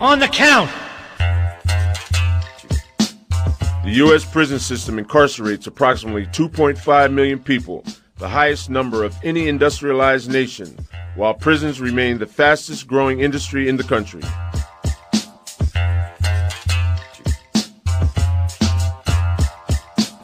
On the count. The U.S. prison system incarcerates approximately 2.5 million people, the highest number of any industrialized nation, while prisons remain the fastest growing industry in the country.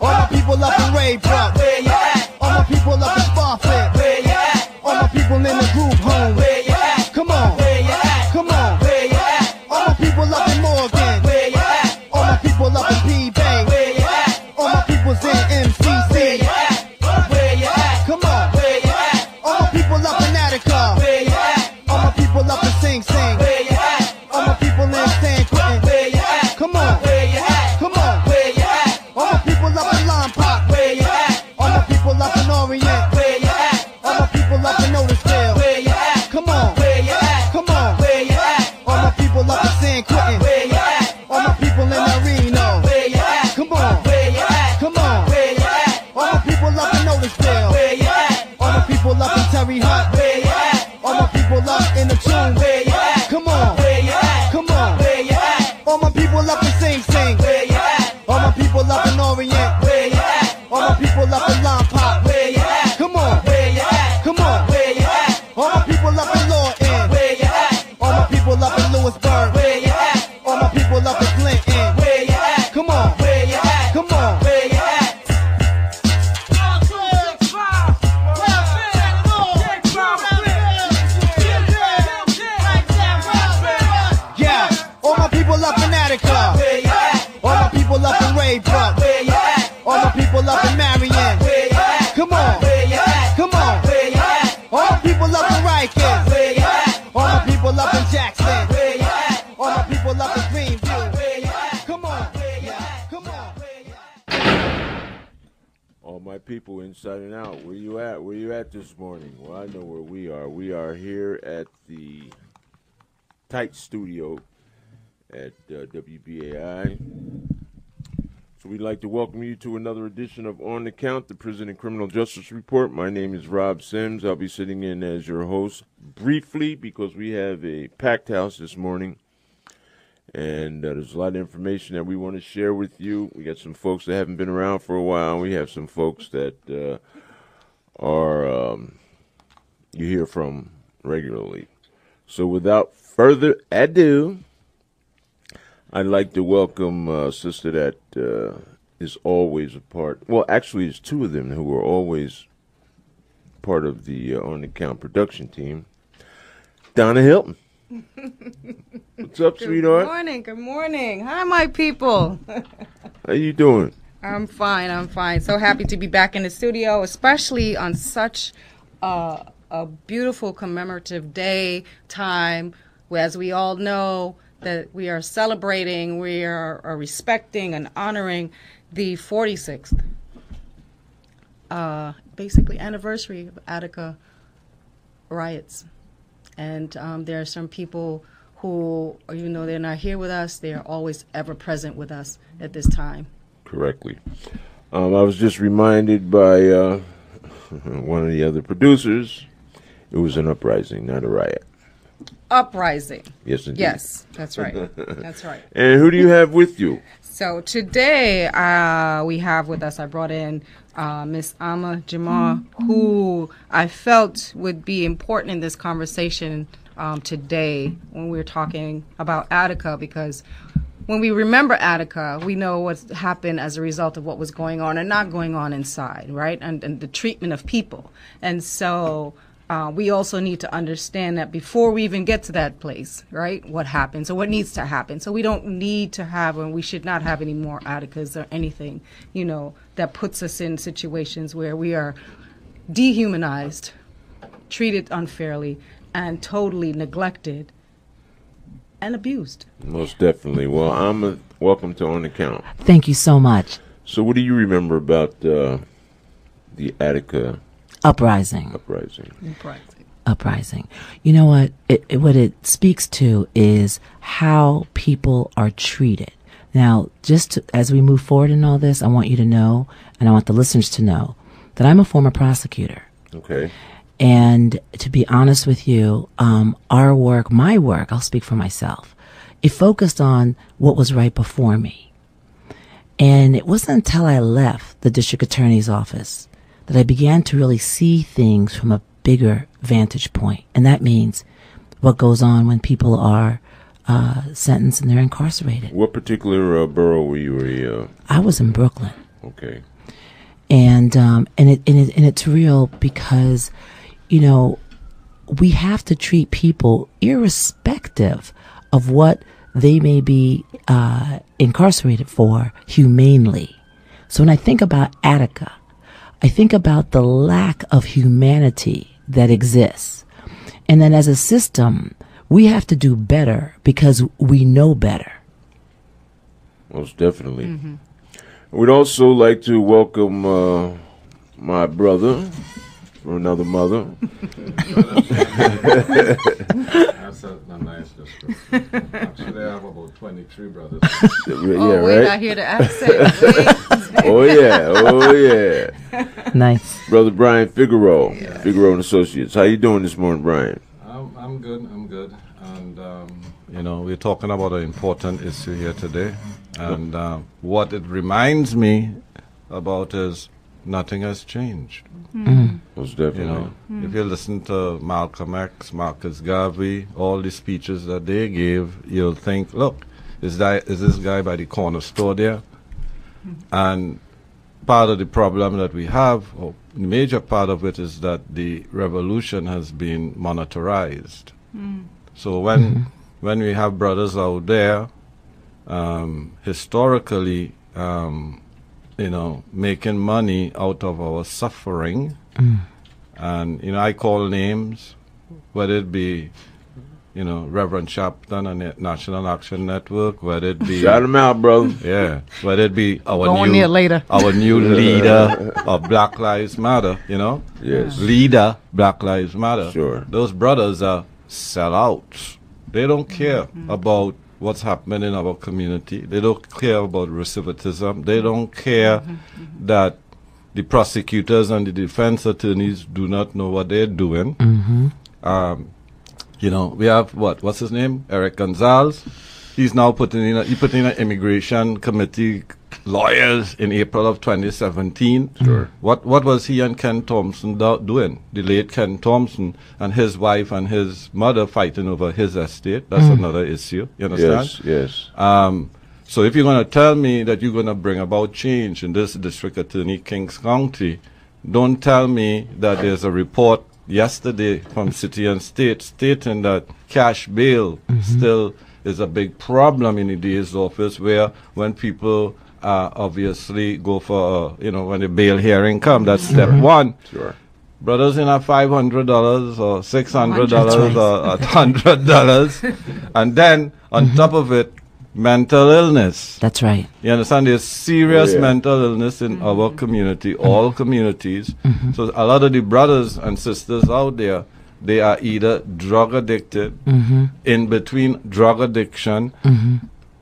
All my people up in Raybrook, where you at? All my people up in Sparfit, where you at? All my people in the group home, where you at? Come on, where you at? Come on, where you at? All my people up in Morgan, where you at? All my people up in P-Bay, where you at? All my people's in MCC, where you at? Where you at? Come on, where you at? All my people up in Attica, where you at? All my people up in Sing Sing, where you at? All my people in San Quentin, where you at? Come on, where you at? Come on, where you at? All my people up in Lompoc, where you at? All my people up in Orient, where you at? All my people up in Otisville, where you at? Come on, where you at? Come on, where you at? All my people up in San Quentin, where you at? All my people in El Reno, where you at? Come on, where you at? Come on, where you at? All my people up in Otisville, where you at? All my people up in Terry Hut, where you at? All my people up in the Tomb, where you at? Come on, where you at? Come on, where you at? All my people up in Sing Sing, where you at? All my people up in Orient, where you at? All my people up in Lompoc, where you at? Come on, where you at? Come on, where you at? All my people up in Lawton, where you at? All my people up in Lewisburg, where you at? All my people up in Clinton, where you at? Come on, where you at? Come on, where you at? Yeah, all my people up in Attica, where you at? All my people up in Raybrook, where you at? All my people up in Marion, where you at? Come on, where you at? Come on, where you at? All my people up in Rikers, where you at? All my people up in Jackson, where you at? All my people up in Greenview, where you at? Come on, where you at? Come on, where you at? All my people inside and out, where you at? Where you at this morning? Well, I know where we are. We are here at the Tight Studio at WBAI. So we'd like to welcome you to another edition of On the Count, the Prison and Criminal Justice Report. My name is Rob Sims. I'll be sitting in as your host briefly because we have a packed house this morning. And there's a lot of information that we want to share with you. We got some folks that haven't been around for a while. We have some folks that you hear from regularly. So without further ado, I'd like to welcome a sister that is always a part. Well, actually, it's two of them who are always part of the On the Count production team. Donna Hilton. What's up, sweetheart? Good morning. Good morning. Hi, my people. How you doing? I'm fine. I'm fine. So happy to be back in the studio, especially on such a beautiful commemorative day, time, where, as we all know, that we are celebrating, we are respecting and honoring the 46th, basically anniversary of Attica riots. And there are some people who, even though they're not here with us, they are always ever present with us at this time. Correctly. I was just reminded by one of the other producers, it was an uprising, not a riot. Uprising. Yes, indeed. Yes, that's right. That's right. And who do you have with you? So today we have with us, I brought in Miss Ama Jamar, who I felt would be important in this conversation today when we're talking about Attica, because when we remember Attica, we know what's happened as a result of what was going on and not going on inside, right? And the treatment of people. And so we also need to understand that before we even get to that place, right, what happens or what needs to happen. So we don't need to have, and we should not have any more Atticas or anything, you know, that puts us in situations where we are dehumanized, treated unfairly, and totally neglected and abused. Most definitely. Well, welcome to On the Count. Thank you so much. So what do you remember about the Attica Uprising. You know what? What it speaks to is how people are treated. Now, as we move forward in all this, I want you to know, and I want the listeners to know, that I'm a former prosecutor. Okay. And to be honest with you, my work, I'll speak for myself, it focused on what was right before me. And it wasn't until I left the district attorney's office that I began to really see things from a bigger vantage point. And that means what goes on when people are sentenced and they're incarcerated. What particular borough were you? I was in Brooklyn. Okay. And it's real because, you know, we have to treat people irrespective of what they may be incarcerated for humanely. So when I think about Attica, I think about the lack of humanity that exists. And then as a system, we have to do better because we know better. Most definitely. We'd also like to welcome my brother from another mother. That's a nice description. Actually, I have about 23 brothers. Yeah, we're right? not here to accent. Oh yeah. Nice. Brother Brian Figueroa, Figueroa and Associates. How you doing this morning, Brian? I'm good. And, you know, we're talking about an important issue here today. And what it reminds me about is nothing has changed. Most You definitely. know, if you listen to Malcolm X, Marcus Garvey, all the speeches that they gave, you'll think, look, is this guy by the corner store there? And part of the problem that we have, or the major part of it, is that the revolution has been monetarized. So when we have brothers out there, historically, you know, making money out of our suffering, and, you know, I call names, whether it be, you know, Reverend Shapton and the National Action Network, whether it be... Shout him out, brother. Yeah, whether it be our Going there later. our new leader of Black Lives Matter, you know? Yes. Leader, Black Lives Matter. Sure. Those brothers are sellouts. They don't care about what's happening in our community. They don't care about recidivism. They don't care that the prosecutors and the defense attorneys do not know what they're doing. You know, we have what's his name? Eric Gonzalez. He's now put in an immigration committee lawyers in April of 2017. Sure. What was he and Ken Thompson doing? The late Ken Thompson and his wife and his mother fighting over his estate. That's another issue. You understand? Yes. So if you're going to tell me that you're going to bring about change in this district attorney, Kings County, don't tell me that there's a report yesterday from City and State stating that cash bail still is a big problem in the DA's office, where when people obviously go for, you know, when the bail hearing come, that's step one. Sure. Brothers in a $500 or $600 Right. or $100, and then on top of it, mental illness. That's right. You understand? There's serious Oh, yeah. mental illness in our community, all communities. So a lot of the brothers and sisters out there, they are either drug addicted, in between drug addiction,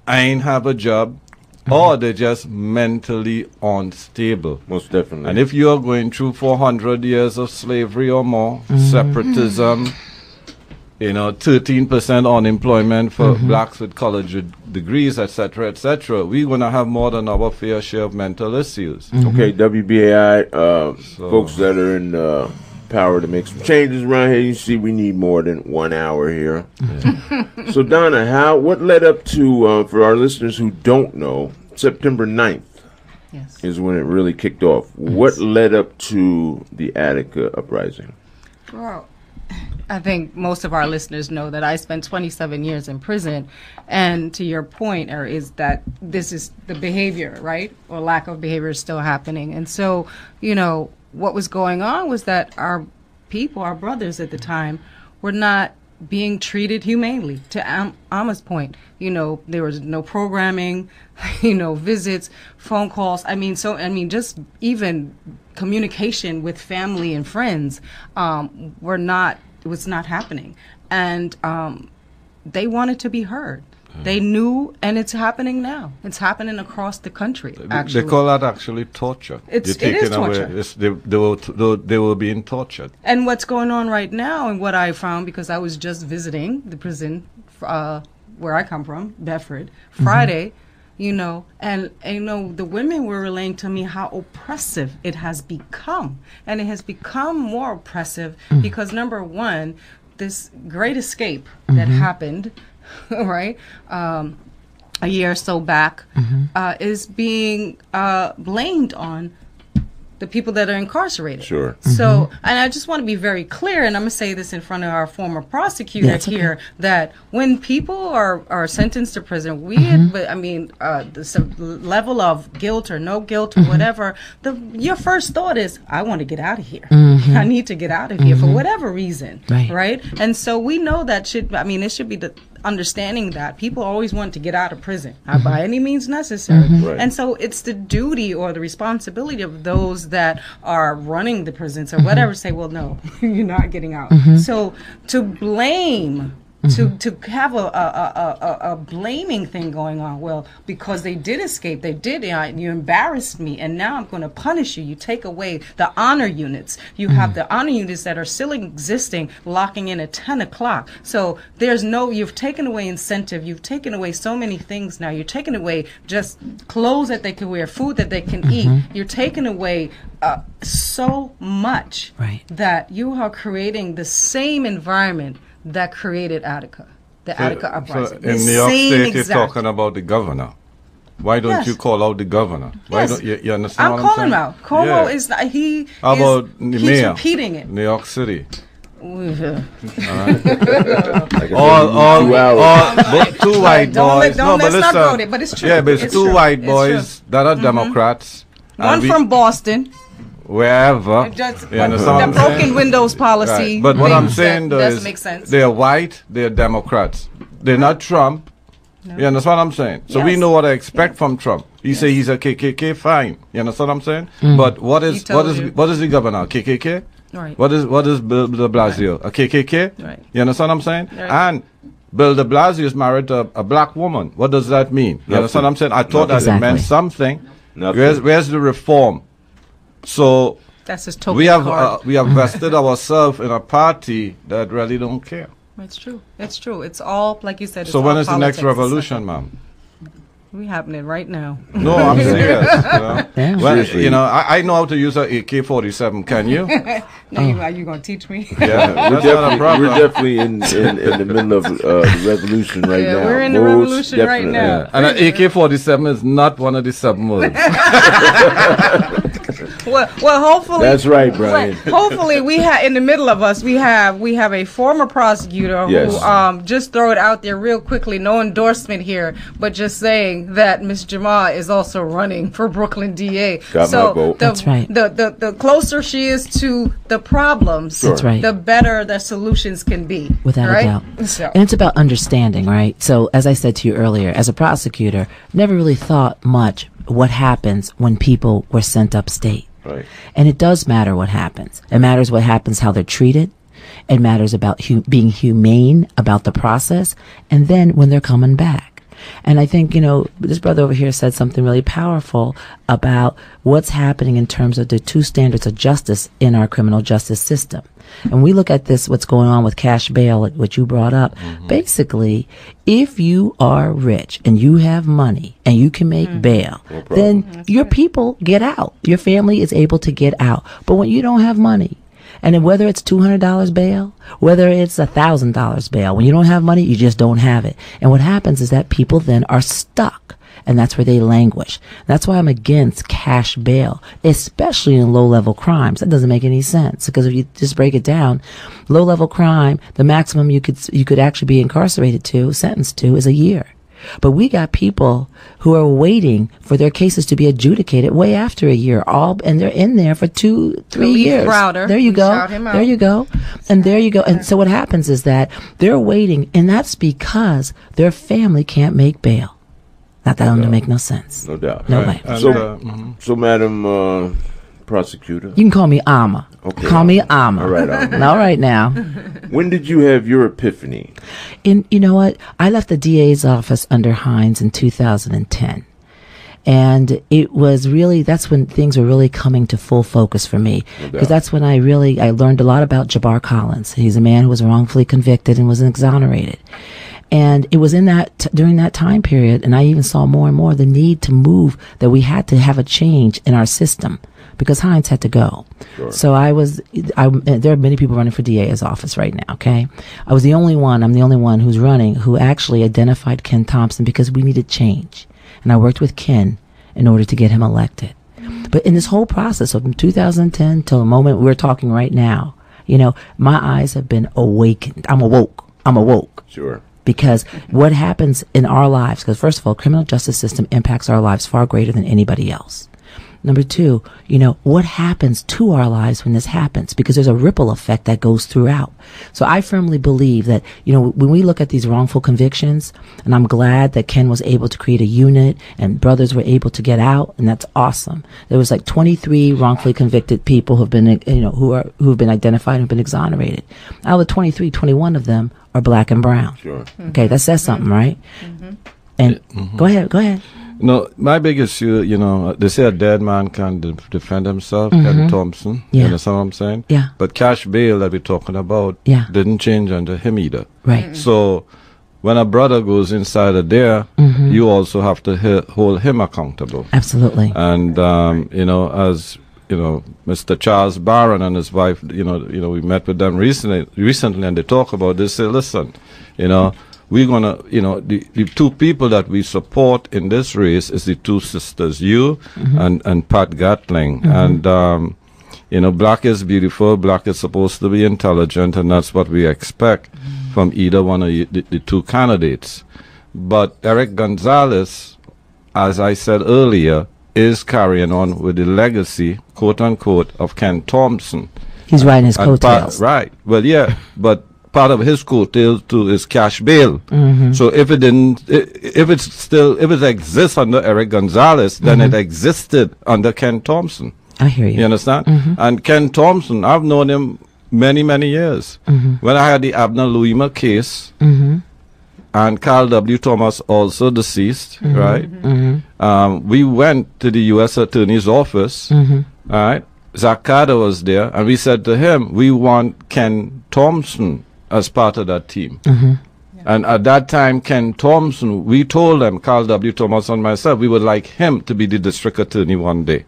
ain't have a job, or they're just mentally unstable. Most definitely. And if you are going through 400 years of slavery or more, separatism, you know, 13% unemployment for blacks with college degrees, etc., we're going to have more than our fair share of mental issues. Okay, WBAI, So- folks that are in power to make some changes around here, you see we need more than 1 hour here. So, Donna, what led up to, for our listeners who don't know, September 9th Yes. is when it really kicked off. What led up to the Attica uprising? Well, I think most of our listeners know that I spent 27 years in prison. And to your point, is that this is the behavior, right? Or lack of behavior is still happening. And so, you know, what was going on was that our people, our brothers at the time, were not being treated humanely. To Ama's point, you know, there was no programming, you know, visits, phone calls. Just even communication with family and friends was not happening. And they wanted to be heard. They knew, and it's happening now. It's happening across the country, actually. They call that actually torture. It is torture. They were being tortured. And what's going on right now, and what I found, because I was just visiting the prison where I come from, Bedford, Friday, you know, and you know, the women were relaying to me how oppressive it has become. And it has become more oppressive because, number one, this great escape that happened, right, a year or so back, is being blamed on the people that are incarcerated. Sure. So, and I just want to be very clear, and I'm going to say this in front of our former prosecutor here, that when people are sentenced to prison, but I mean, the level of guilt or no guilt or whatever, your first thought is, I want to get out of here. I need to get out of here for whatever reason, right? And so we know that it should be the understanding that people always want to get out of prison by any means necessary. And so it's the duty or the responsibility of those that are running the prisons or whatever say, well, no, you're not getting out. So to blame, to have a blaming thing going on, well, because they did escape, you embarrassed me, and now I'm going to punish you. You take away the honor units. You have the honor units that are still existing, locking in at 10 o'clock. So you've taken away incentive. You've taken away so many things now. You're taking away just clothes that they can wear, food that they can eat. You're taking away so much that you are creating the same environment that created Attica, the Attica uprising. So in New York State, you're talking about the governor. Why don't you call out the governor? Why don't you understand? I'm calling him out. Cuomo is he's repeating it. New York City. All two white boys. Let's not quote it, but it's true. Yeah, but it's two white boys that are Democrats. One from Boston. Wherever. The broken windows policy. But what I'm saying though is make sense. They're white, they're Democrats. They're not Trump. No. You understand what I'm saying? So we know what I expect from Trump. You say he's a KKK, fine. You understand what I'm saying? But what is the governor? KKK? Right. What is Bill de Blasio? A KKK? Right. You understand what I'm saying? Right. And Bill de Blasio is married to a black woman. What does that mean? You understand what I'm saying? I thought that it meant something. Where's the reform? So that's his token we have vested ourselves in a party that really don't care. It's true. It's true. It's all like you said. So when is the next revolution, ma'am? We happening right now. No, I'm serious. You know, I know how to use an AK-47. Can you? Are you gonna teach me? Yeah, we're definitely in the middle of the revolution right now. We're in the revolution right now. And an AK-47 is not one of the 7 words. Well, hopefully that's right, Brian. Hopefully, in the middle of us, we have a former prosecutor who just throw it out there real quickly, no endorsement here, but just saying that Ms. Jamal is also running for Brooklyn DA. Got my vote. That's right. The closer she is to the problems, that's right, the better the solutions can be. Without a doubt. So. And it's about understanding, right? So as I said to you earlier, as a prosecutor, never really thought much what happens when people were sent upstate. Right. And it does matter what happens. It matters what happens, how they're treated. It matters about being humane about the process, and then when they're coming back. And I think, this brother over here said something really powerful about what's happening in terms of the 2 standards of justice in our criminal justice system. And we look at this, what's going on with cash bail, what you brought up. Basically, if you are rich and you have money and you can make bail, then your people get out. Your family is able to get out. But when you don't have money, and then whether it's $200 bail, whether it's $1,000 bail, when you don't have money, you just don't have it. And what happens is that people then are stuck, and that's where they languish. That's why I'm against cash bail, especially in low-level crimes. That doesn't make any sense, because if you just break it down, low-level crime, the maximum you could actually be sentenced to, is a year. But we got people who are waiting for their cases to be adjudicated way after a year, and they're in there for 2-3 years. There you go. There you go. And there you go. And so what happens is that they're waiting, and that's because their family can't make bail. Not that don't make no sense. No doubt. No way. So, Madam Prosecutor. You can call me Amma. Okay. Call me Amma. All right, Amma. All right now. When did you have your epiphany? You know what? I left the DA's office under Hines in 2010. And it was really, that's when things were really coming to full focus for me. Because that's when I learned a lot about Jabbar Collins. He's a man who was wrongfully convicted and was exonerated. And it was in that during that time period, and I even saw more and more the need to move, that we had to have a change in our system because Hines had to go. Sure. So there are many people running for DA's office right now, okay? I'm the only one who's running who actually identified Ken Thompson because we needed change. And I worked with Ken in order to get him elected. But in this whole process from 2010 till the moment we're talking right now, you know, my eyes have been awakened. I'm awoke. Sure. Because what happens in our lives, because first of all, criminal justice system impacts our lives far greater than anybody else. Number two, you know, what happens to our lives when this happens? Because there's a ripple effect that goes throughout. So I firmly believe that, you know, when we look at these wrongful convictions, and I'm glad that Ken was able to create a unit and brothers were able to get out, and that's awesome. There was like 23 wrongfully convicted people who've been, you know, who've been identified and been exonerated. Out of the 23, 21 of them are black and brown. Sure. Okay, that says something, right? And go ahead. No, my big issue, you know, they say a dead man can defend himself, Ken Thompson. Yeah. You understand what I'm saying? Yeah. But cash bail that we're talking about didn't change under him either. Right. So when a brother goes inside of there, you also have to hold him accountable. Absolutely. And, you know, as, you know, Mr. Charles Barron and his wife, you know, we met with them recently and they talk about this. Say, listen, you know, we're going to, you know, the two people that we support in this race is the two sisters, you and Pat Gatling. And, you know, black is beautiful. Black is supposed to be intelligent, and that's what we expect from either one of the two candidates. But Eric Gonzalez, as I said earlier, is carrying on with the legacy, quote unquote, of Ken Thompson. He's riding his coattails. Right. Well, yeah, but part of his coattails too is cash bail. So if it exists under Eric Gonzalez, then it existed under Ken Thompson. I hear you. You understand? And Ken Thompson, I've known him many, many years. When I had the Abner Louima case, and Carl W. Thomas also deceased, right? We went to the U.S. Attorney's office, all right? Zach Carter was there, and we said to him, we want Ken Thompson as part of that team. And at that time, Ken Thompson, we told him, Carl W. Thomas and myself, we would like him to be the district attorney one day.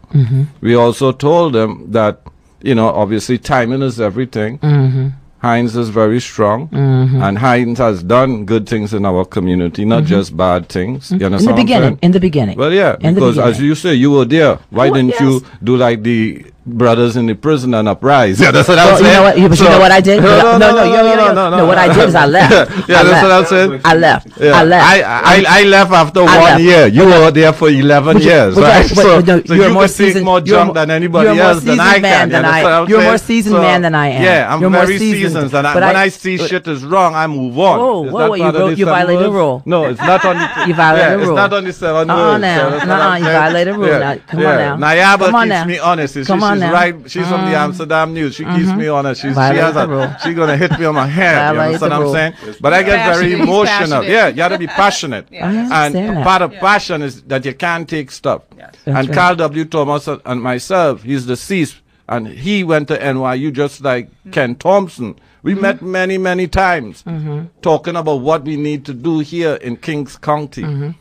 We also told him that, you know, obviously timing is everything. Hines is very strong, and Hines has done good things in our community, not just bad things. You understand In the beginning. Well, yeah, because as you say, you were there. Why didn't you do like the brothers in the prison and uprise? Yeah, that's what I'm saying. You know what? But you know what I did? No. What I did is I left. Yeah, that's what I'm saying. I left. I left after 1 year. You were there for 11 years, right? So you're you can take more junk than anybody else than I can. You're a more seasoned man than I am. Yeah, I'm very seasoned. And when I see shit is wrong, I move on. Whoa, you violated the rule. No, it's not on the... You violated the rule. It's not on the 7 words. You violated the rule. Come on now. Nayaba keeps me honest. She's right. She's from the Amsterdam News. She keeps me honest. She's gonna hit me on my head. You understand what I'm saying? But I get very emotional. Yeah, you gotta be passionate. And part of passion is that you can't take stuff. And Carl W. Thomas and myself, he's deceased, and he went to NYU just like Ken Thompson. We met many, many times talking about what we need to do here in Kings County.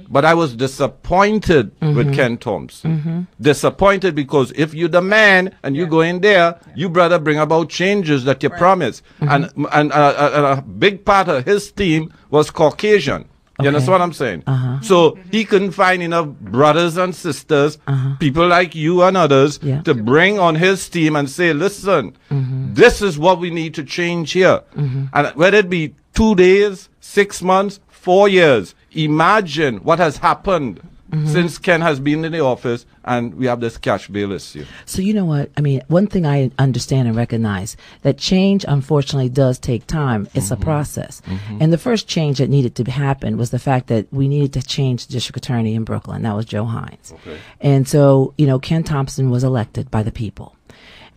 But I was disappointed with Ken Thompson. Disappointed because if you're the man and you go in there, you brother bring about changes that you promised. And a big part of his team was Caucasian. You understand what I'm saying? So he couldn't find enough brothers and sisters, people like you and others, to bring on his team and say, listen, this is what we need to change here. And whether it be 2 days, 6 months, 4 years, imagine what has happened since Ken has been in the office and we have this cash bail issue. So you know what? I mean, one thing I understand and recognize, that change unfortunately does take time. It's a process. And the first change that needed to happen was the fact that we needed to change the district attorney in Brooklyn. That was Joe Hines. And so, you know, Ken Thompson was elected by the people.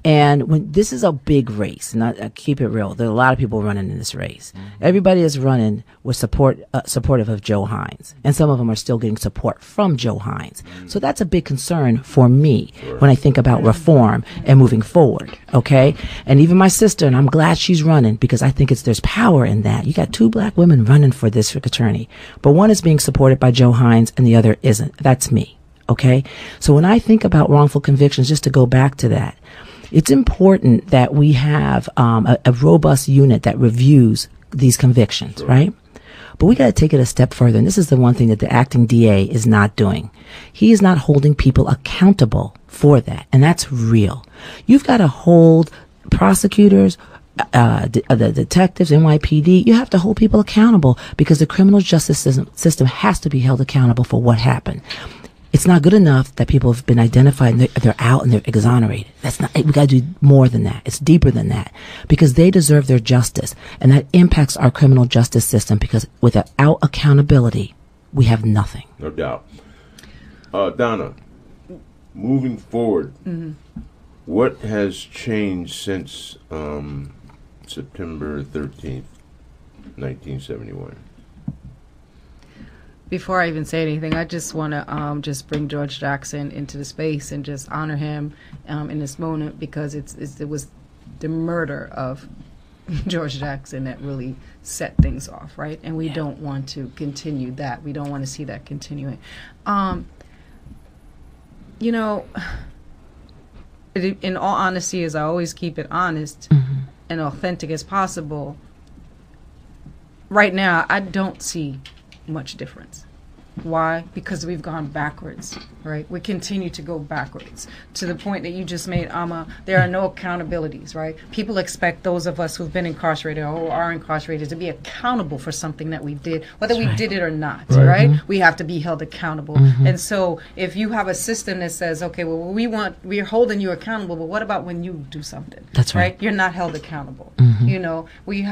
And when this is a big race, and I keep it real, there are a lot of people running in this race. Everybody is running with supportive of Joe Hines, and some of them are still getting support from Joe Hines. So that's a big concern for me when I think about reform and moving forward. Okay, and even my sister, and I'm glad she's running because I think there's power in that. You got 2 black women running for district attorney, but one is being supported by Joe Hines and the other isn't. That's me. Okay, so when I think about wrongful convictions, just to go back to that, it's important that we have a robust unit that reviews these convictions, right? But we got to take it a step further. And this is the one thing that the acting DA is not doing. He is not holding people accountable for that. And that's real. You've got to hold prosecutors, the detectives, NYPD, you have to hold people accountable because the criminal justice system has to be held accountable for what happened. It's not good enough that people have been identified and they're out and they're exonerated. That's not, we got to do more than that. It's deeper than that because they deserve their justice, and that impacts our criminal justice system because without accountability, we have nothing. No doubt. Donna, moving forward, what has changed since September 13th, 1971? Before I even say anything, I just want to just bring George Jackson into the space and just honor him in this moment because it was the murder of George Jackson that really set things off, right? And we don't want to continue that. We don't want to see that continuing. You know, in all honesty, as I always keep it honest and authentic as possible, right now I don't see much difference. Why? Because we've gone backwards, right? We continue to go backwards to the point that you just made, Amma. There are no accountabilities, right? People expect those of us who've been incarcerated or who are incarcerated to be accountable for something that we did, whether we did it or not, right? We have to be held accountable. And so if you have a system that says, okay, well, we're holding you accountable, but what about when you do something? That's right. You're not held accountable. You know, we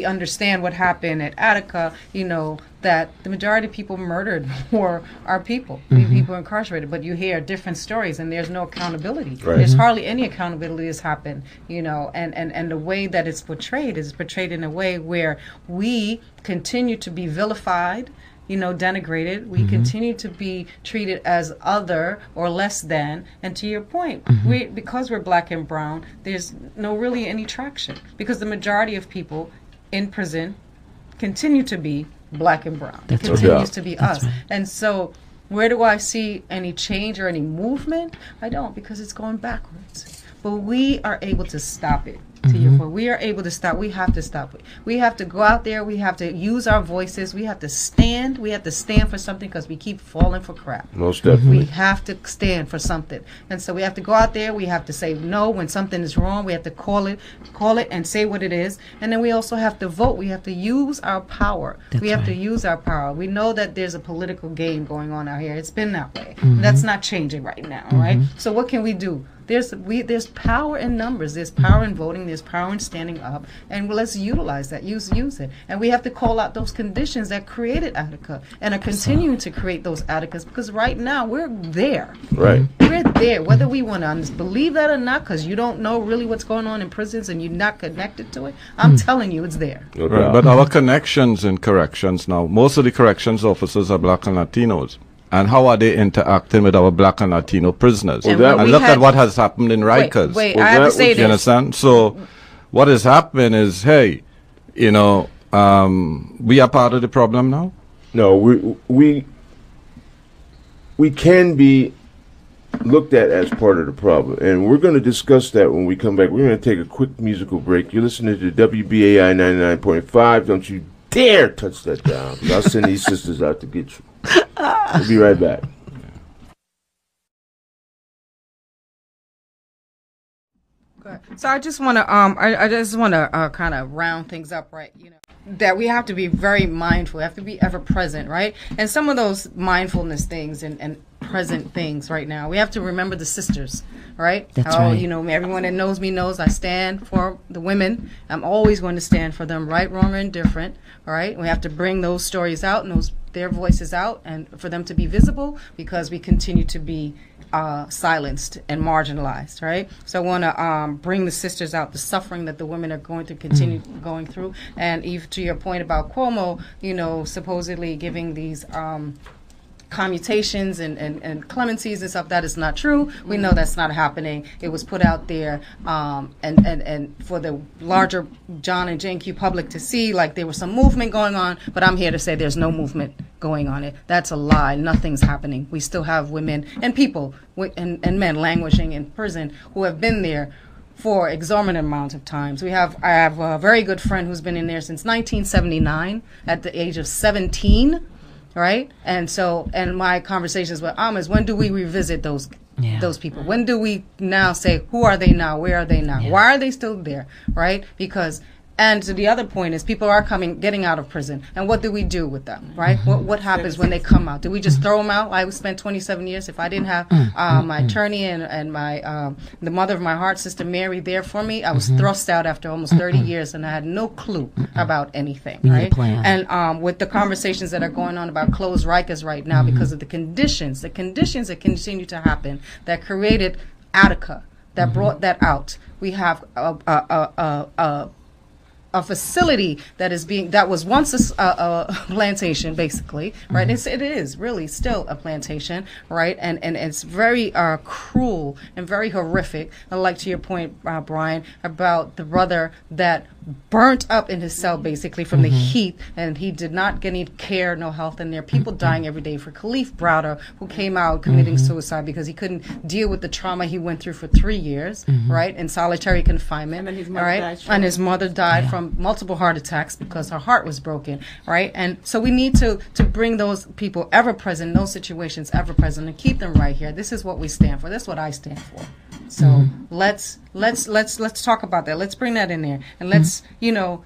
understand what happened at Attica, you know, that the majority of people murdered were our people, people incarcerated. But you hear different stories, and there's no accountability. There's hardly any accountability that's happened, you know, and the way that it's portrayed is portrayed in a way where we continue to be vilified, you know, denigrated. We continue to be treated as other or less than. And to your point, because we're black and brown, there's no really any traction because the majority of people in prison continue to be black and brown. It continues to be us. And so where do I see any change or any movement? I don't, because it's going backwards. But we are able to stop it. To your point, we are able to stop. We have to stop it. We have to go out there. We have to use our voices. We have to stand. We have to stand for something because we keep falling for crap. Most definitely. We have to stand for something. And so we have to go out there. We have to say no when something is wrong. We have to call it and say what it is. And then we also have to vote. We have to use our power. We have to use our power. We know that there's a political game going on out here. It's been that way. That's not changing right now, right? So what can we do? There's power in numbers. There's power in voting. There's power in standing up. And let's utilize that. Use it. And we have to call out those conditions that created Attica and are continuing to create those Atticas because right now we're there. Right. We're there. Whether we want to believe that or not, because you don't know really what's going on in prisons and you're not connected to it, I'm telling you it's there. No Right. doubt. But our connections in corrections now, most of the corrections officers are black and Latinos. And how are they interacting with our black and Latino prisoners? And And look at what has happened in Rikers. Wait, I have to say You this. understand? So what is happening is, hey, you know, we are part of the problem now. No, we can be looked at as part of the problem, and we're going to discuss that when we come back. We're going to take a quick musical break. You're listening to WBAI 99.5. Don't you dare touch that dial, 'cause I'll send these sisters out to get you. We'll be right back. So I just want to kind of round things up, right? You know, that we have to be very mindful. We have to be ever present, right? And some of those mindfulness things and present things right now, we have to remember the sisters, right? That's right. You know, everyone that knows me knows I stand for the women. I'm always going to stand for them, right, wrong, or indifferent. All right, we have to bring those stories out and their voices out, and for them to be visible because we continue to be silenced and marginalized, right? So I want to bring the sisters out, the suffering that the women are going to continue going through. And Eve, to your point about Cuomo, supposedly giving these commutations and clemencies and stuff, that is not true. We know that's not happening. It was put out there and for the larger John and Jane Q public to see, like there was some movement going on, but I'm here to say there's no movement going on. That's a lie. Nothing's happening. We still have women and people and men languishing in prison who have been there for exorbitant amounts of times. I have a very good friend who's been in there since 1979 at the age of 17. Right? And my conversations with is when do we revisit those people? When do we now say, who are they now? Where are they now? Yeah. Why are they still there? Right? And to the other point is people are getting out of prison. And what do we do with them, right? What happens when they come out? Do we just throw them out? I spent 27 years. If I didn't have my attorney and my the mother of my heart, Sister Mary, there for me, I was thrust out after almost 30 years, and I had no clue about anything, right? And with the conversations that are going on about closed Rikers right now because of the conditions that continue to happen that created Attica, that brought that out. We have a facility that was once a plantation, basically, right? It is really still a plantation, right? And it's very cruel and very horrific. I like to your point, Brian, about the brother that burnt up in his cell basically from the heat, and he did not get any care, no health, and there are people dying every day. For Khalif Browder, who came out committing suicide because he couldn't deal with the trauma he went through for 3 years, right, in solitary confinement, and his mother died from multiple heart attacks because her heart was broken, right? And so we need to bring those people ever present, those situations ever present, and keep them right here. This is what we stand for. That's what I stand for. So let's talk about that. Let's bring that in there, and let's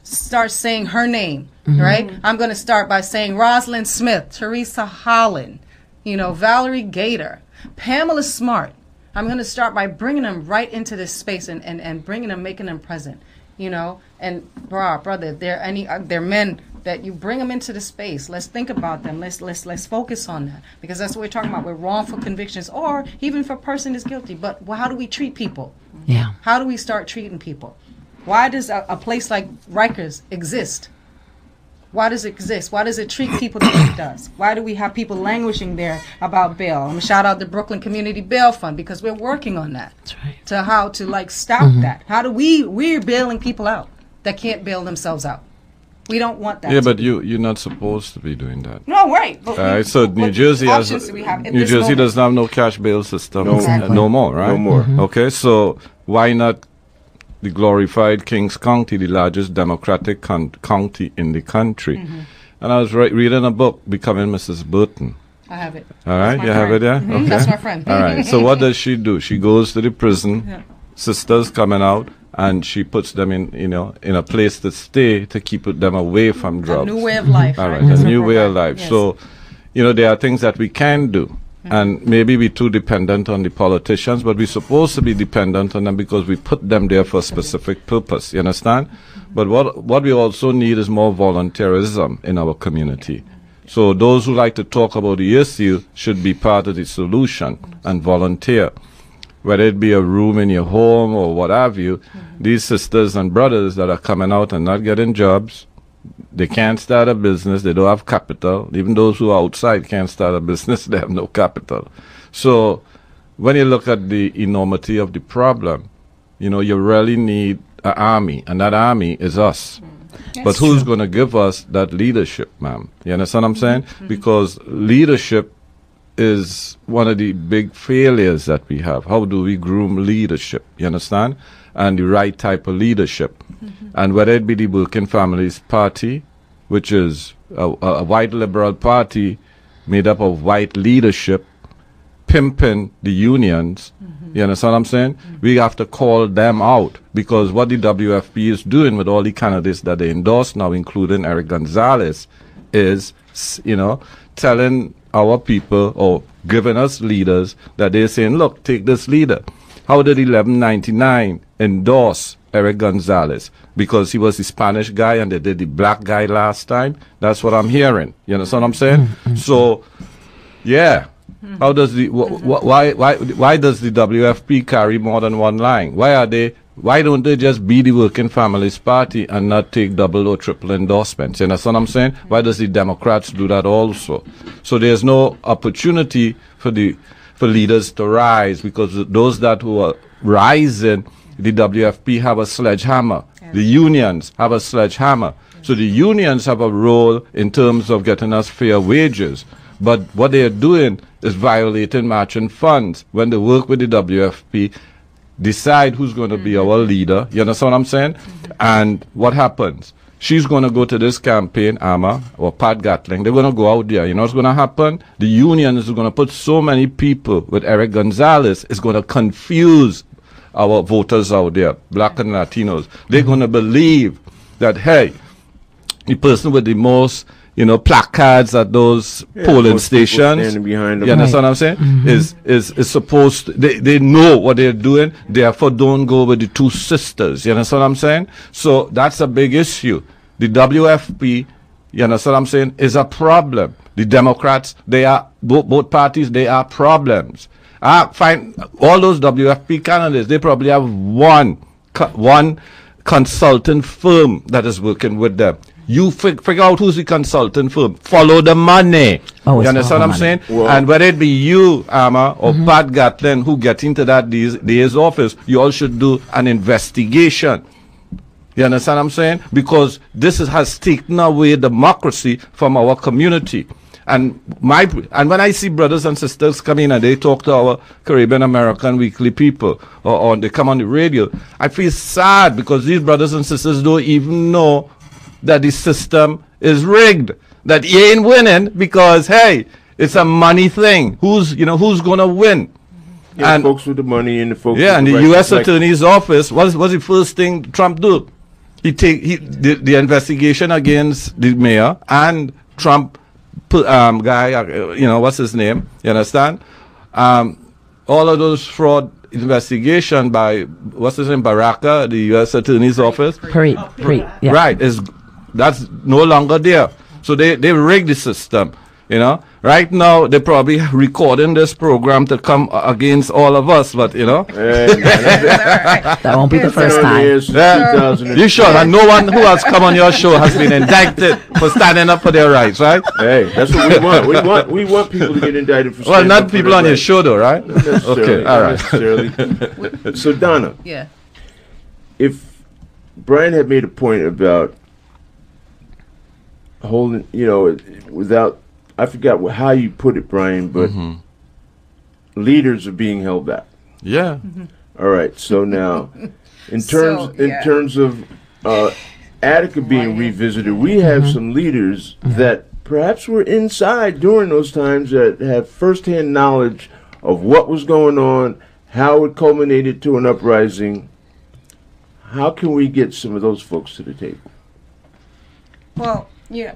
start saying her name, right? I'm going to start by saying Rosalind Smith, Teresa Holland, Valerie Gator, Pamela Smart. I'm going to start by bringing them right into this space and bringing them, making them present, And brother, they're men that you bring them into the space. Let's think about them. Let's focus on that, because that's what we're talking about. We're wrongful convictions, or even if a person is guilty. But how do we treat people? Yeah. How do we start treating people? Why does a place like Rikers exist? Why does it exist? Why does it treat people the way it does? Why do we have people languishing there about bail? I'm going to shout out the Brooklyn Community Bail Fund, because we're working on that. That's right. To how to stop that. How do we're bailing people out that can't bail themselves out. We don't want that. Yeah, but you're not supposed to be doing that. No, right. But so New Jersey doesn't have no cash bail system no more, right? No more. Okay, so why not the glorified Kings County, the largest democratic county in the country? And I was reading a book, Becoming Mrs. Burton. I have it. All right, you have it there? Okay. That's my friend. All right, so what does she do? She goes to the prison, sisters coming out, and she puts them in a place to stay to keep them away from drugs. A new way of life. All right, a new way of life. Yes. So, there are things that we can do. And maybe we're too dependent on the politicians, but we're supposed to be dependent on them because we put them there for a specific purpose. You understand? But what we also need is more volunteerism in our community. So those who like to talk about the issue should be part of the solution and volunteer. Whether it be a room in your home or what have you, these sisters and brothers that are coming out and not getting jobs, they can't start a business, they don't have capital. Even those who are outside can't start a business, they have no capital. So when you look at the enormity of the problem, you really need an army, and that army is us. But who's going to give us that leadership, ma'am? You understand what I'm saying? Because leadership is one of the big failures that we have. How do we groom leadership? You understand? And the right type of leadership. And whether it be the Working Families Party, which is a white liberal party made up of white leadership, pimping the unions, you understand what I'm saying? We have to call them out, because what the WFP is doing with all the candidates that they endorse now, including Eric Gonzalez, is, telling our people or giving us leaders that they're saying, look, take this leader. How did 1199 endorse Eric Gonzalez? Because he was the Spanish guy and they did the black guy last time? That's what I'm hearing. You understand what I'm saying? So, yeah, How does the why does the WFP carry more than one line? Why don't they just be the Working Families Party and not take double or triple endorsements? You understand what I'm saying? Why does the Democrats do that also? So there's no opportunity for leaders to rise, because those that who are rising, the WFP have a sledgehammer. Yeah. The unions have a sledgehammer. Yeah. So the unions have a role in terms of getting us fair wages. But what they are doing is violating matching funds. When they work with the WFP, decide who's going to be our leader. You understand what I'm saying? And what happens? She's going to go to this campaign, Amma or Pat Gatling. They're going to go out there. You know what's going to happen? The union is going to put so many people with Eric Gonzalez. It's going to confuse our voters out there, black and Latinos. They're going to believe that, hey, the person with the most, placards at those polling stations, behind them. You understand what I'm saying? Is supposed to, they know what they're doing, therefore don't go with the two sisters. You understand what I'm saying? So that's a big issue. The WFP, you understand what I'm saying, is a problem. The Democrats, they are, both parties, they are problems. I find all those WFP candidates, they probably have one consultant firm that is working with them. You figure out who's the consultant firm. Follow the money. You understand what I'm saying? Well, and whether it be you, Amma, or Pat Gatlin, who get into that DA's office, you all should do an investigation. You understand what I'm saying? Because this has taken away democracy from our community. And when I see brothers and sisters come in and they talk to our Caribbean American weekly people, or they come on the radio, I feel sad, because these brothers and sisters don't even know that the system is rigged, that he ain't winning because, hey, it's a money thing. Who's going to win? Yeah, and folks with the money and the folks. Yeah, and the U.S. Attorney's Office. What's the first thing Trump do? The investigation against the mayor and Trump guy. What's his name? You understand? All of those fraud investigation by what's his name, Baraka, the U.S. Attorney's Office. Preet, yeah. Right, that's no longer there. So they rigged the system. Right now they're probably recording this program to come against all of us, but that won't be the first time. You sure? And no one who has come on your show has been indicted for standing up for their rights, right? Hey, that's what we want. We want people to get indicted for standing not up people on your show, though, right? Okay, all right. So Donna, yeah, if Brian had made a point about holding, without, I forgot how you put it, Brian, but leaders are being held back. Yeah. All right. So now, in terms of Attica being revisited, we have some leaders that perhaps were inside during those times that have firsthand knowledge of what was going on, how it culminated to an uprising. How can we get some of those folks to the table? Well, yeah.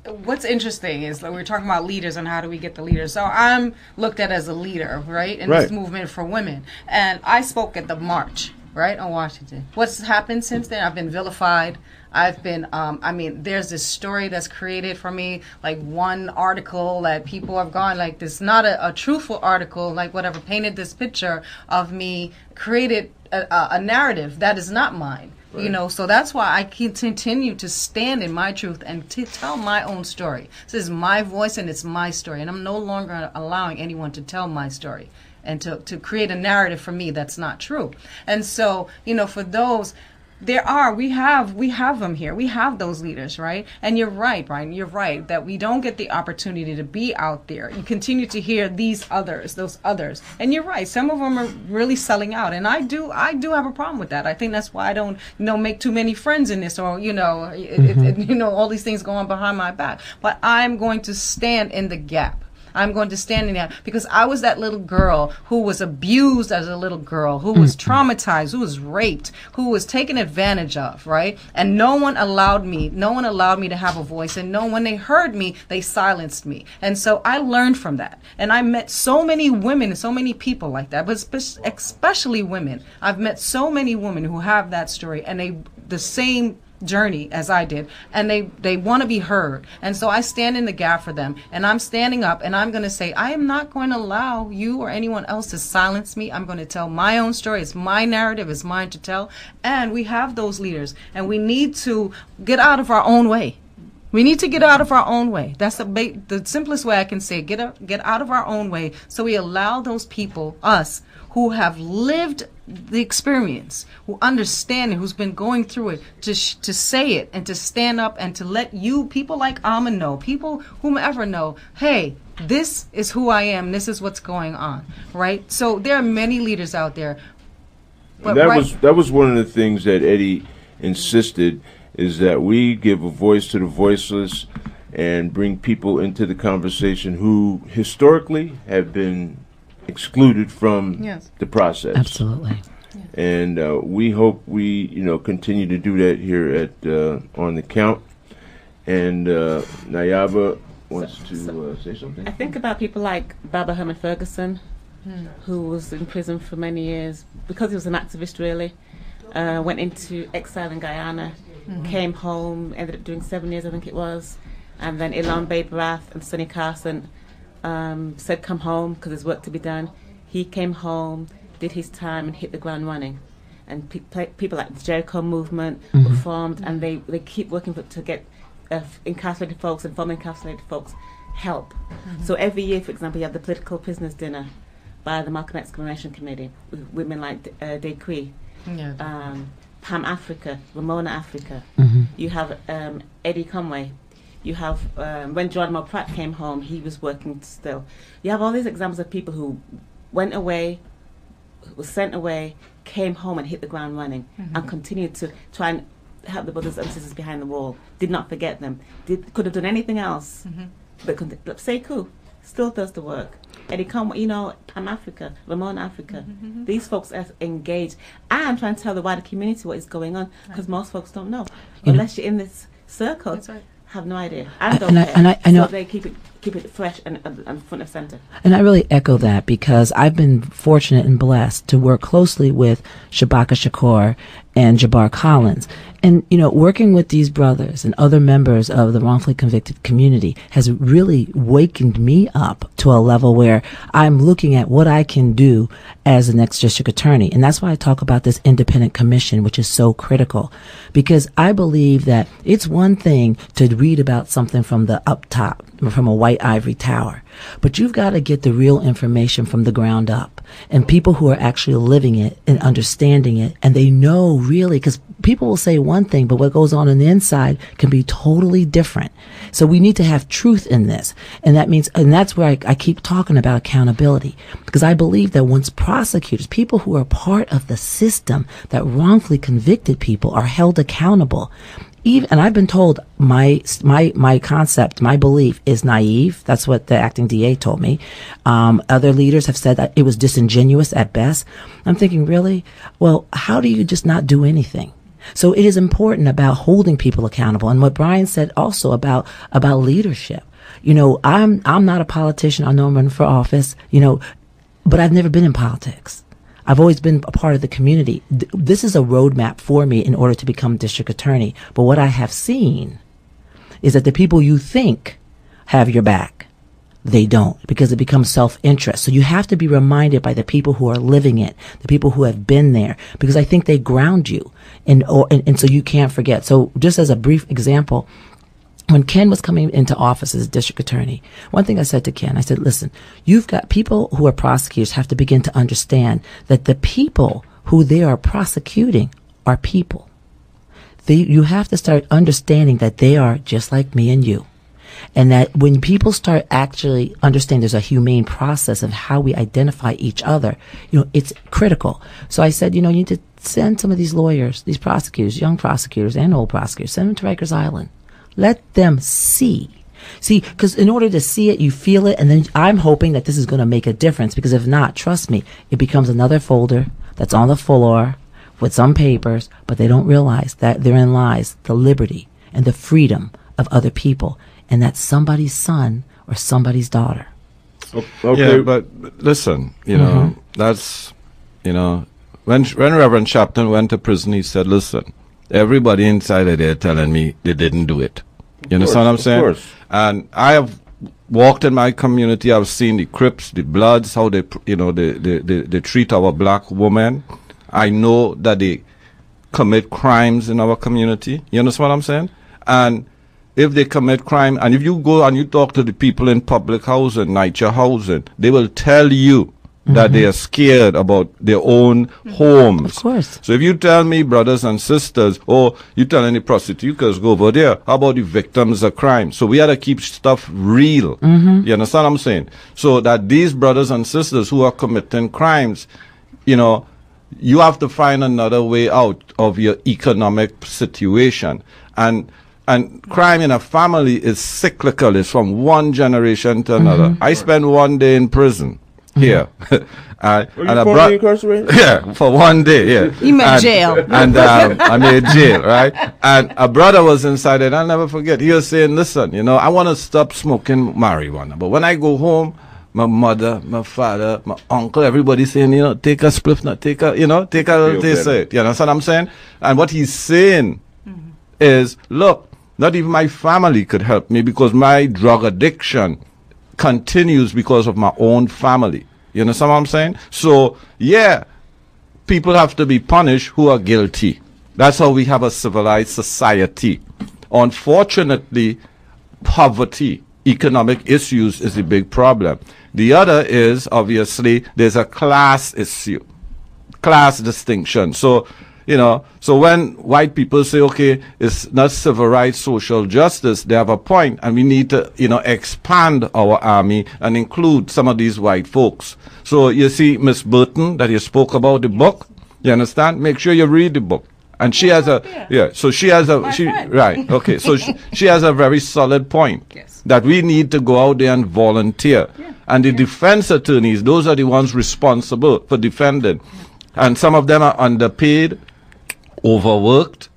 What's interesting is that we're talking about leaders and how do we get the leaders. So I'm looked at as a leader, right, in this movement for women. And I spoke at the march, right, on Washington. What's happened since then? I've been vilified. I've been, there's this story that's created for me, like one article that people have gone, like this, not a truthful article, like whatever, painted this picture of me, created a narrative that is not mine. Right. So that's why I continue to stand in my truth and to tell my own story. This is my voice and it's my story, and I'm no longer allowing anyone to tell my story and to create a narrative for me that's not true. And so, for those, we have them here. We have those leaders, right? And you're right, Brian. You're right that we don't get the opportunity to be out there. You continue to hear those others. And you're right. Some of them are really selling out. And I do have a problem with that. I think that's why I don't, make too many friends in this, or, all these things going on behind my back. But I'm going to stand in the gap. I'm going to stand in that, because I was that little girl who was abused as a little girl, who was traumatized, who was raped, who was taken advantage of, right? And no one allowed me to have a voice, and when they heard me, they silenced me. And so I learned from that. And I met so many women, so many people like that, but especially women. I've met so many women who have that story, and the same journey as I did, and they want to be heard. And so I stand in the gap for them, and I'm standing up, and I'm going to say, I am not going to allow you or anyone else to silence me. I'm going to tell my own story. It's my narrative. It's mine to tell. And we have those leaders, and we need to get out of our own way. We need to get out of our own way. That's the simplest way I can say, get out of our own way, so we allow those people, us, who have lived the experience, who understand it, who's been going through it, to say it and to stand up and to let you, people like Alma know, people whomever know, hey, this is who I am, this is what's going on, right? So there are many leaders out there. But that was one of the things that Eddie insisted, is that we give a voice to the voiceless and bring people into the conversation who historically have been excluded from the process. Absolutely. And we hope we continue to do that here at On the Count. And Nayaba wants to say something. I think about people like Baba Herman Ferguson, who was in prison for many years because he was an activist, really. Went into exile in Guyana, came home, ended up doing 7 years, I think it was. And then Ilan Baybrath and Sonny Carson said come home because there's work to be done. He came home, did his time, and hit the ground running. And people like the Jericho movement were formed, and they keep working to get incarcerated folks and former incarcerated folks help. So every year, for example, you have the political prisoners dinner by the Malcolm X Commemoration Committee with women like Dequi, Pam Africa, Ramona Africa. You have Eddie Conway. You have, when Geronimo Pratt came home, he was working still. You have all these examples of people who went away, was sent away, came home and hit the ground running, and continued to try and help the brothers and sisters behind the wall. Did not forget them. Could have done anything else. But Sekou still does the work. Eddie Conway, Pam Africa, Ramona Africa. These folks are engaged. I'm trying to tell the wider community what is going on, because most folks don't know. Unless you're in this circle. That's right. Have no idea. I don't care. I know. So they keep it fresh and front of center. And I really echo that, because I've been fortunate and blessed to work closely with Shabaka Shakur and Jabbar Collins. And, working with these brothers and other members of the wrongfully convicted community has really wakened me up to a level where I'm looking at what I can do as the next district attorney. And that's why I talk about this independent commission, which is so critical, because I believe that it's one thing to read about something from the up top, from a white ivory tower, but you've got to get the real information from the ground up, and people who are actually living it and understanding it, and they know really, because people will say one thing, but what goes on the inside can be totally different. So we need to have truth in this. And that means, and that's where I keep talking about accountability, because I believe that once prosecutors, people who are part of the system that wrongfully convicted people, are held accountable. And I've been told my concept, my belief is naive. That's what the acting DA told me. Other leaders have said that it was disingenuous at best. I'm thinking, really? Well, how do you just not do anything? So it is important about holding people accountable. And what Brian said also about leadership. I'm not a politician. I know I'm running for office, but I've never been in politics. I've always been a part of the community. This is a roadmap for me in order to become district attorney. But what I have seen is that the people you think have your back, they don't, because it becomes self-interest. So you have to be reminded by the people who are living it, the people who have been there, because I think they ground you, and so you can't forget. So just as a brief example, when Ken was coming into office as district attorney, one thing I said to Ken, I said, listen, you've got people who are prosecutors have to begin to understand that the people who they are prosecuting are people. You have to start understanding that they are just like me and you. And that when people start actually understanding there's a humane process of how we identify each other, it's critical. So I said, you need to send some of these lawyers, these prosecutors, young prosecutors and old prosecutors, send them to Rikers Island. Let them see, because in order to see it, you feel it. And then I'm hoping that this is going to make a difference, because if not, trust me, it becomes another folder that's on the floor with some papers, but they don't realize that therein lies the liberty and the freedom of other people, and that's somebody's son or somebody's daughter. Okay. Yeah, but listen, that's, when Reverend Chapman went to prison, he said, listen, everybody inside of there telling me they didn't do it. You understand what I'm saying? Of course. And I have walked in my community. I've seen the Crips, the Bloods, how they, they treat our black women. I know that they commit crimes in our community. You understand what I'm saying? And if they commit crime, and if you go and you talk to the people in public housing, NYCHA housing, they will tell you that they are scared about their own homes. Of course. So if you tell me, brothers and sisters, or you tell any prostitutes, go over there, how about the victims of crime? So we have to keep stuff real. You understand what I'm saying? So that these brothers and sisters who are committing crimes, you have to find another way out of your economic situation. And crime in a family is cyclical. It's from one generation to another. I spent one day in prison here. Were you formerly incarcerated? Yeah, for one day, yeah. You made jail. And I made jail, right? And a brother was inside it. I'll never forget. He was saying, listen, I want to stop smoking marijuana. But when I go home, my mother, my father, my uncle, everybody saying, take a spliff, not take a, take a, they say it. You know what I'm saying? And what he's saying is, look, not even my family could help me because my drug addiction continues because of my own family. You understand what I'm saying? So, yeah, people have to be punished who are guilty. That's how we have a civilized society. Unfortunately, poverty, economic issues is a big problem. The other is, obviously, there's a class issue, class distinction. So, so when white people say, okay, it's not civil rights, social justice, they have a point, and we need to, expand our army and include some of these white folks. So you see, Miss Burton, that you spoke about the book, you understand? Make sure you read the book. And she has so she has a, right, okay, so she has a very solid point. Yes. That we need to go out there and volunteer. Yeah. And the defense attorneys, those are the ones responsible for defending. And some of them are underpaid, overworked,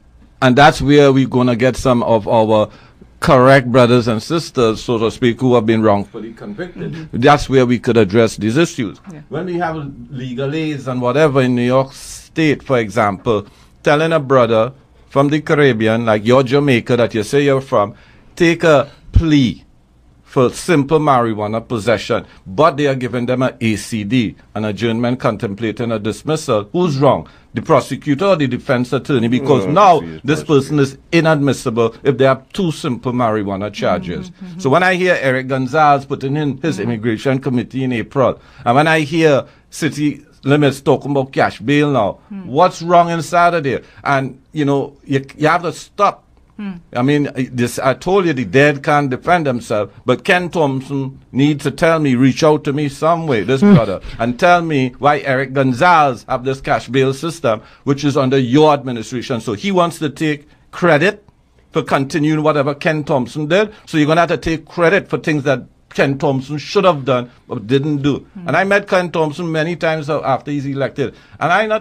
and that's where we're going to get some of our correct brothers and sisters, so to speak, who have been wrongfully convicted. That's where we could address these issues. Yeah. When we have legal aids and whatever in New York State, for example, telling a brother from the Caribbean, like you're Jamaica, that you say you're from, take a plea for simple marijuana possession, but they are giving them an ACD, an adjournment contemplating a dismissal. Who's wrong? The prosecutor or the defense attorney? Because now this person is inadmissible if they have two simple marijuana charges. So when I hear Eric Gonzalez putting in his immigration committee in April, and when I hear city limits talking about cash bail now, what's wrong inside of there? And, you have to stop. I mean, I told you the dead can't defend themselves, but Ken Thompson needs to tell me, reach out to me some way, this brother, and tell me why Eric Gonzalez have this cash bail system, which is under your administration. So he wants to take credit for continuing whatever Ken Thompson did. So you're going to have to take credit for things that Ken Thompson should have done but didn't do. And I met Ken Thompson many times after he's elected, and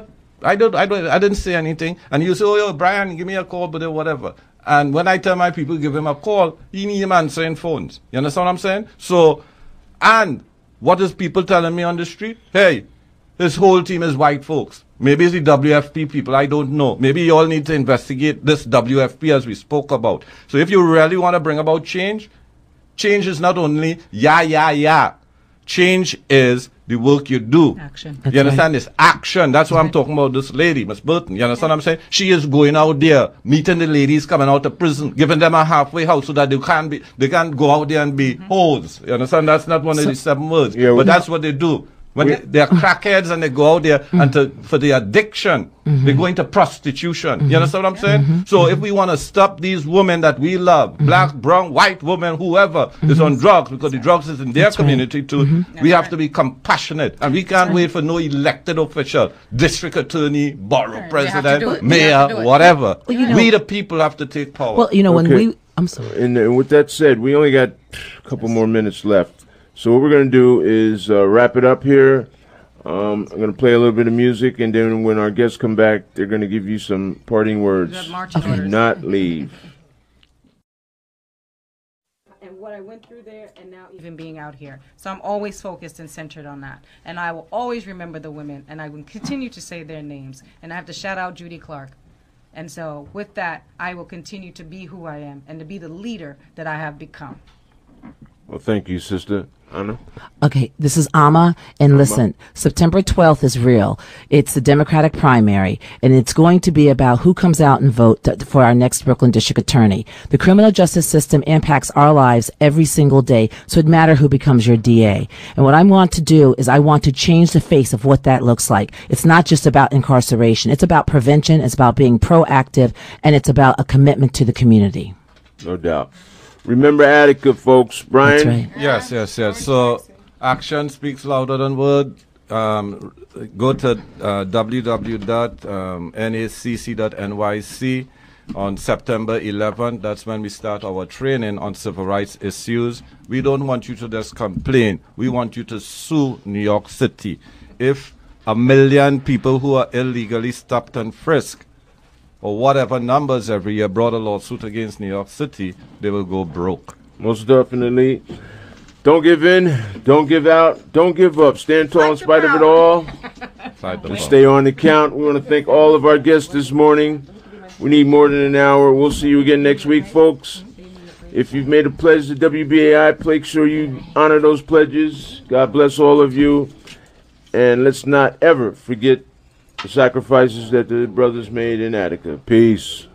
I didn't say anything. And you say, oh, yo, Brian, give me a call, but whatever. And when I tell my people, give him a call, he need him answering phones. You understand what I'm saying? So, and what is people telling me on the street? Hey, his whole team is white folks. Maybe it's the WFP people, I don't know. Maybe you all need to investigate this WFP as we spoke about. So if you really want to bring about change, change is not only yeah. Change is the work you do. Action. You understand? It's action. That's why I'm talking about this lady, Miss Burton. You understand what I'm saying? She is going out there, meeting the ladies coming out of prison, giving them a halfway house so that they can't go out there and be hoes. You understand? That's not one of the 7 words. Yeah, but that's what they do. When they are crackheads and they go out there and for the addiction, they go into prostitution. You understand what I'm saying? So if we want to stop these women that we love, black, brown, white women, whoever is on drugs, because the drugs is in their community too, we have to be compassionate. And we can't wait for no elected official, district attorney, borough president, mayor, whatever. Well, we the people have to take power. Well, when I'm sorry. And with that said, we only got a couple more minutes left. So what we're going to do is wrap it up here. I'm going to play a little bit of music, and then when our guests come back, they're going to give you some parting words. Do not leave. And what I went through there, and now even being out here. So I'm always focused and centered on that. And I will always remember the women, and I will continue to say their names. And I have to shout out Judy Clark. And so with that, I will continue to be who I am and to be the leader that I have become. Well, thank you, Sister Anna. Okay, this is Amma, and listen, September 12th is real. It's the Democratic primary, and it's going to be about who comes out and vote for our next Brooklyn District Attorney. The criminal justice system impacts our lives every single day, so it matters who becomes your DA. And what I want to do is I want to change the face of what that looks like. It's not just about incarceration. It's about prevention, it's about being proactive, and it's about a commitment to the community. No doubt. Remember Attica, folks. Brian? That's right. Yes. So action speaks louder than word. Go to www.nacc.nyc on September 11th. That's when we start our training on civil rights issues. We don't want you to just complain. We want you to sue New York City. If 1 million people who are illegally stopped and frisked, or whatever numbers every year, brought a lawsuit against New York City, they will go broke. Most definitely. Don't give in. Don't give out. Don't give up. Stand tall in spite of it all. And stay on the count. We want to thank all of our guests this morning. We need more than an hour. We'll see you again next week, folks. If you've made a pledge to WBAI, make sure you honor those pledges. God bless all of you. And let's not ever forget the sacrifices that the brothers made in Attica. Peace.